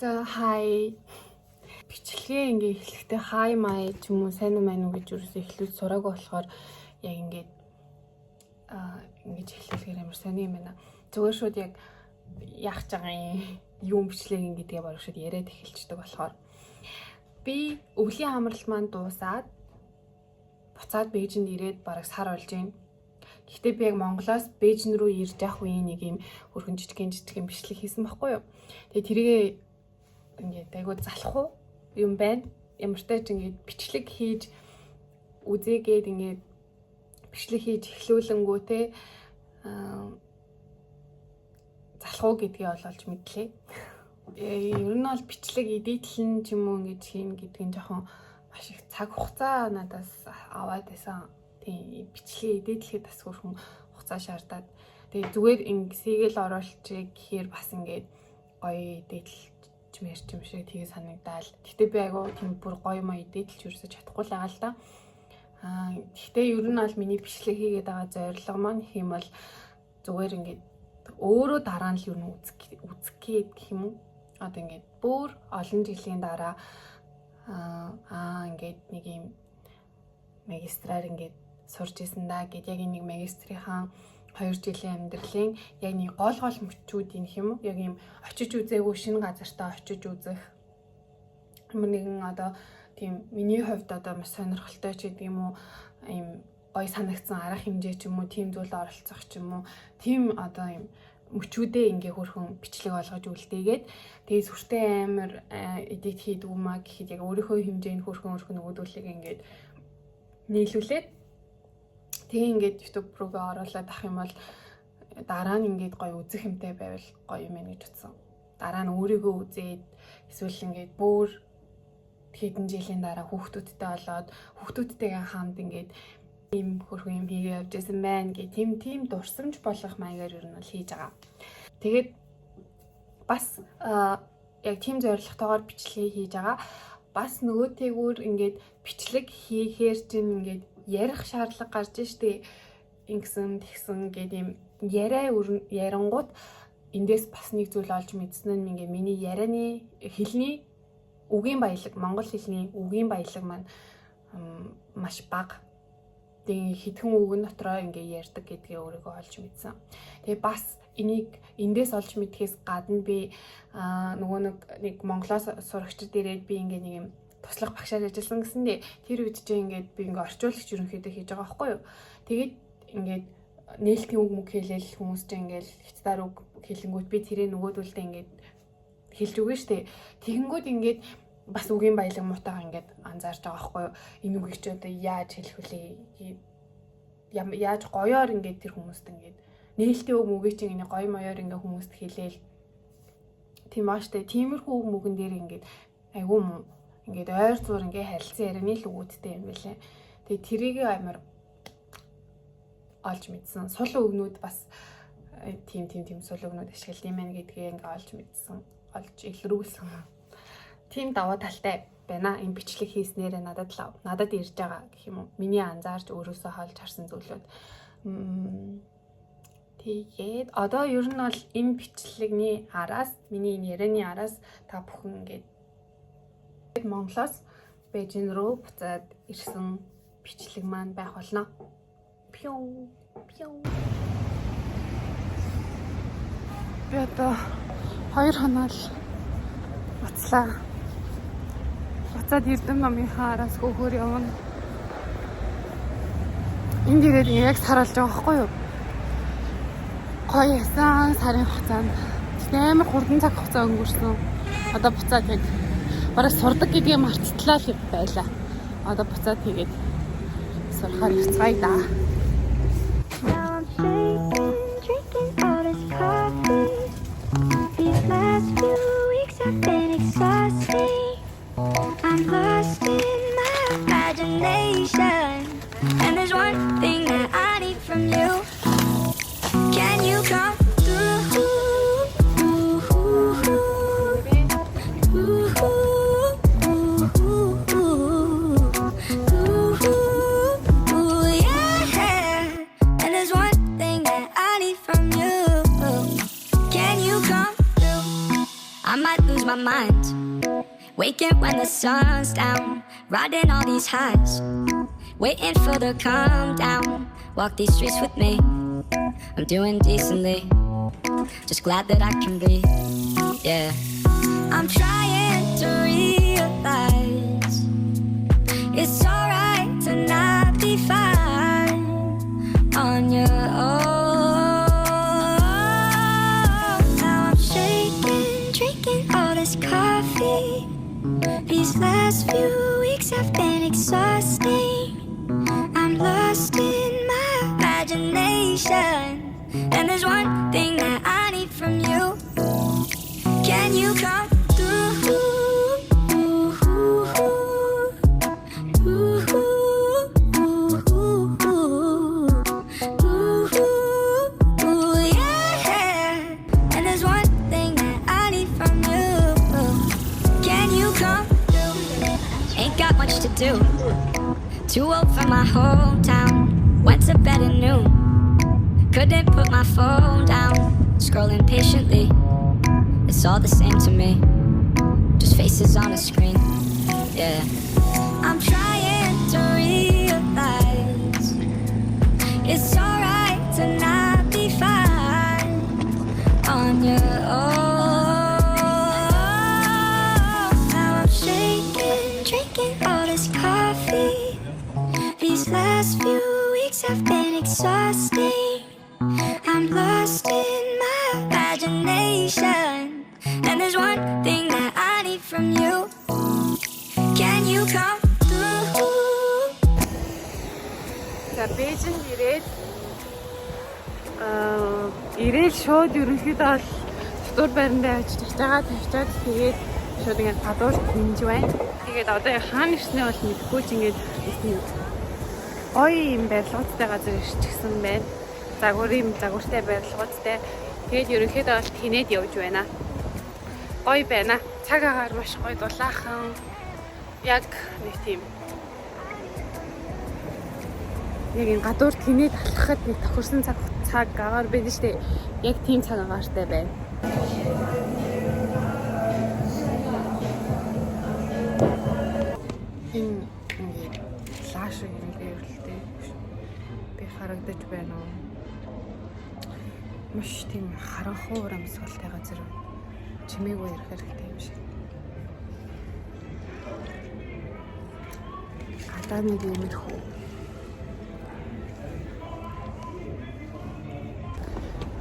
За хай бичлэгээ ингээ эхлэхдээ хай май ч юм уу сайн уу маань уу гэж юусэн эхлүүл сураагүй болохоор яг ингээд ингэж эхлүүлэхээр амар сони юм байна. Зүгээр шууд яг яах ч байгаа юм бичлэг ингэдгээ бараг шууд яриад эхэлчихдэг болохоор би өвлийн хамрал маань дуусаад буцаад Бээжинд ирээд бараг сар болж байна. Гэхдээ би яг Монголоос Бээжин рүү ирж явах үеийн нэг юм хөргөн жижигэн бичлэг хийсэн байхгүй юу. Тэгээ тэргээ ингээд айгуу залах уу юм байна. Ямартай ч ингээд бичлэг хийж үзээгээд ингээд бичлэг хийж эхлүүлэнгүү те залах уу гэдгийг олж мэдлээ. Ер нь бол бичлэг эдитлэн ч юм уу ингэж хийн гэдэг нь жоохон маш их цаг хугацаа надаас аваад байсан. Тийм бичлэгээ эдитлэхэд бас хөрхөн хугацаа шаардаад тэгээ зүгээр ингэсийг л оруулчих гэхээр бас ингээд гоё эдитлж мэрч юм шиг тийг санагдаал. Гэтэ би айгу тийм бүр гоё маа эдитлж юусаж чадахгүй л байгаа л да. Гэхдээ ер нь бол миний бичлэг хийгээд байгаа зорилго маань хэм бол зүгээр ингээд өөрөө дараа нь л юу үзэх гэх юм уу. Одоо ингээд бүр олон жилийн дараа ингээд нэг юм магистраар ингээд сурч исэн да гэд яг нэг магистрийнхаа 2 жилийн амьдралын яг нэг гол мөчүүд юм хэм үү. Яг юм очиж үзээгүй шинэ газартаа очиж үзэх. Нэгэн одоо тийм миний хувьд одоо маш сонирхолтой ч гэдэг юм уу. Ийм гоё санагдсан арга хэмжээ ч юм уу, тийм зүйлд оролцох ч юм уу. Тийм одоо юм мөчүүдээ ингээ хөрхөн бичлэг олгож үлдээгээд тэгээ сүртэй амар эдит хийдэг юм а гэхэд яг өөрийнхөө хэмжээнд хөрхөн өгөөдүүлэг ингээд нийлүүлээд тэгээ ингээд YouTube руугаа оруулаад ах юм бол дараа нь ингээд гоё үзэх юмтай байвал гоё юм гэж утсан. Дараа нь өөрийгөө үзээд эсвэл ингээд бүр хэдэн жилийн дараа хүүхдүүдтэй болоод хүүхдүүдтэйгээ хамт ингээд ийм хөрхөн юм хийгээ явж байсан байна гэх тийм дурсамж болох маягаар ер нь бол хийж байгаа. Тэгээд бас яг тийм зорилготойгоор бичлэгээ хийж байгаа. Бас нөгөөтэйгүүр ингээд бичлэг хийхээр чинь ингээд ярих шаардлага гарч штэ. Ингэсэн тэгсэн гэдэг юм ярангууд эндээс бас нэг зүйл олж мэдсэн нь ингээд миний ярианы хэлний үгийн баялаг, монгол хэлний үгийн баялаг маань маш бага. Тэгээ хэдхэн үгэн дотроо ингээ ярьдаг гэдгээ өөрийгөө олж мэдсэн. Тэгээ бас энийг эндээс олж мэдхээс гадна би нөгөө нэг Монголоос сурагчид ирээд би ингээ нэг юм туслах багшаар ажилласан гэсэндээ тэр үед ч ингээд би ингээ орчуулагч ерөнхийдөө хийж байгаа байхгүй юу. Тэгээд ингээд нээлтийн үг мөг хэлээл хүмүүс ч ингээл хятадаар үг хэлэнгүүт би тэрийг нөгөөдөлдөө ингээд хэлж өгнө штэ. Тэгэнгүүт ингээд бас үгийн баялаг муутайгаа ингээд анзаарч байгаа байхгүй юу. Энэ үгийг ч одоо яаж хэлэх вүлээ? Яаж гоёор ингээд тэр хүмүүст ингээд нээлтийн үг мөгийг чинь ингээ гоё моёор ингээ хүмүүст хэлээл. Тийм ааштай тиймэрхүү үг мөгөн дээр ингээд айгүй муу ингээд ойр зур ингээ харилцан ярианы л үгүүдтэй юм байлаа. Тэгээ тэрийг амар олж мэдсэн. Сул үгнүүд бас тийм сул үгнүүд ашиглав юм байна гэдгийг ингээ олж мэдсэн. Олж илрүүлсэн. Тийм даваа талтай байна. Энэ бичлэг хийснээр надад ирж байгаа гэх юм уу. Миний анзаарч өөрөөсөө хаалж харсан зүйлүүд. Тэгээд одоо ер нь бол энэ бичлэгний араас, миний энэ ярианы араас та бүхэн ингээд Монголоос Бээжин рүү буцаад ирсэн бичлэг маань байх болно. Пиу. Би одоо 2 хоног буцлаа. Буцаад Эрдэм номынхаа араас хөөхөр явна. Энд ирээд яг сар болж байгаа байхгүй юу? Гоё ясан сарын хугацаанд амар хурдан цаг хугацаа өнгөрсөн. Одоо буцаад яг бараг сурдаг гэдгийг марттлаа л байлаа. Одоо буцаад тэгээд сурахаар явцгаая да. I'm lost in my imagination, and there's one thing that I need from you. Can you come through? Yeah, and there's one thing that I need from you. Can you come through? I might lose my mind. Waking when the sun's down, riding all these highs, waiting for the calm down. Walk these streets with me, I'm doing decently, just glad that I can breathe, yeah. I'm trying to realize it's alright to not be fine on your own. Now I'm shaking, drinking all this coffee. These last few weeks have been exhausting. I'm lost in my imagination, and there's one thing that I need from you. Can you come through? Yeah. And there's one thing that I need from you. Can you come through? Ain't got much to do. Too old for my hometown. Went to bed at noon. Couldn't put my phone down. Scrolling patiently. It's all the same to me. Just faces on a screen. Yeah. I'm trying to realize it's alright to not be fine on your own. Now I'm shaking, drinking all this coffee. These last few weeks have been exhausting. I'm lost in my imagination, and there's one thing that I need from you. Can you come through? За Бээжинд ирээд шууд ерөнхийдөө бол дотор байрандаа очиж жагаа тавьчаад тэгээд шууд ингээд гадуур хэмж байна. Тэгээд одоо хаана ирснээ бол мэдэхгүй ч ингээд гоё юм барилгуудтай газар ирчихсэн байна. Загвартай барилгуудтай. Тэгээд ерөнхийдөө бол тэнэд явж байна. Гоё байна. Цаг агаар маш гоё дулаахан. Яг нэг тийм яг энэ гадуур тэнэд алхахад нэг тохирсон цаг агаар байдаг шүү дээ. Яг тийм цаг агаартай байна. Энэ ингээд лааш юм дэвлэлтэй би харагдаж байна уу? Маш тийм харанхуй урамсгалтай газар чимээгүй ярих хэрэгтэй юм шиг. Гадаа нэг иймэрхүү.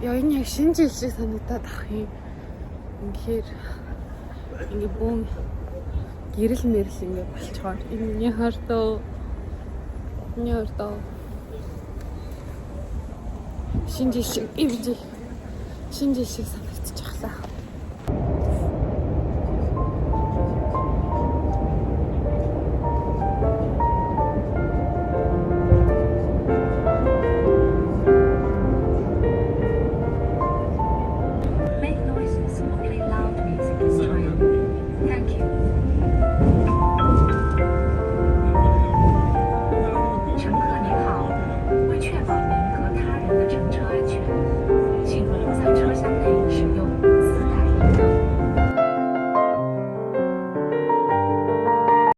Яа энэ яг шинэ жил шиг санагдаад ах юм. Үнэхээр ингээ бүүн гэрэл мэрэл ингээ болчоор энэ хордоо шинэ жил шиг санагдчихлаа.